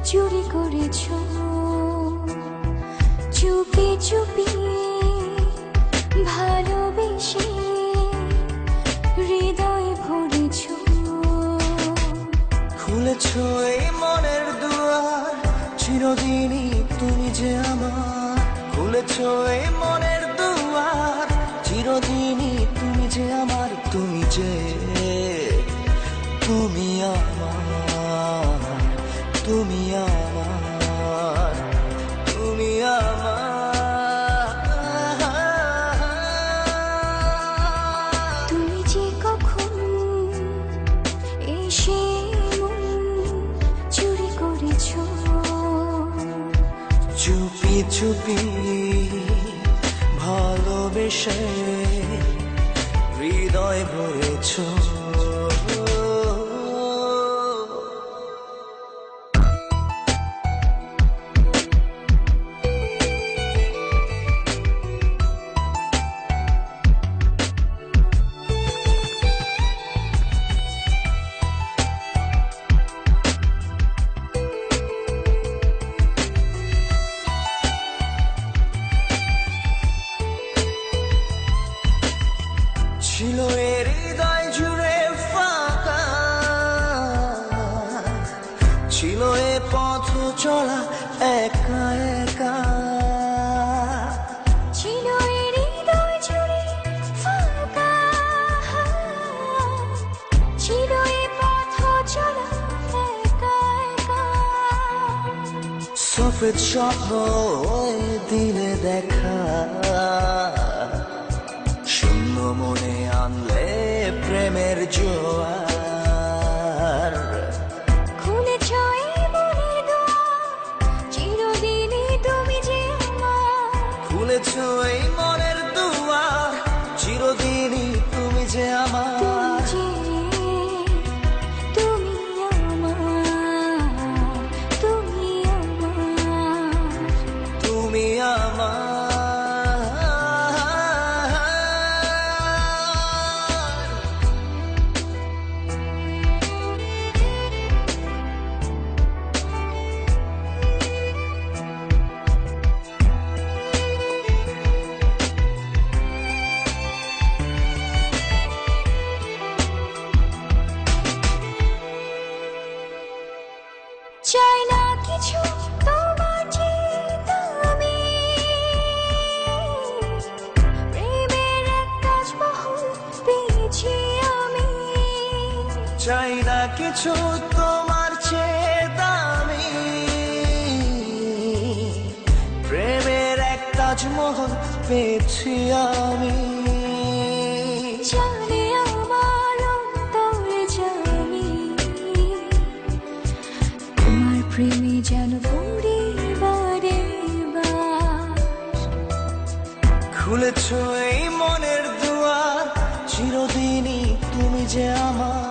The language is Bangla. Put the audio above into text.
চুরি করেছ চুপি চুপি ভালোবেসে হৃদয় ভরেছ খুলেছ এই মনের দুয়ার চিরদিনই তুমি যে আমার খুলেছ এই মনের দুয়ার চিরদিনই তুমি যে আমার তুমি যে তুমি আমার তুমি আমার তুমি আমার তুমি যে কখন এসে মন চুরি করেছ চুপি চুপি ভালোবেসে হৃদয় ভরেছ ছিল এর হৃদয় জুড়ে ফাঁকা ছিল এ পথ চলা একা একা ছিল এর হৃদয় জুড়ে ফাঁকা ছিল এ পথ চলা একা একা সফেদ স্বপ্ন দিলে দেখা শূন্য মনে আনলে প্রেমের জোয়ার খুলেছ এই মনের দুয়ার চিরদিনই তুমি যে আমার খুলেছ এই মনের দুয়ার চিরদিনই তুমি যে আমার তুমি আমার তুমি আমার তুমি আমার চাই না কিছু তোমার চেয়ে আমি প্রেমের এক তাজমহল পেয়েছি আমি চাই না কিছু তোমার চেয়ে দামি প্রেমের এক তাজমহল পেয়েছি আমি জানে আমার অন্তরে জানি তোমার প্রেমে যেন পড়ি বারে বার খুলেছ এই মনের দুয়ার চিরদিনই তুমি যে আমার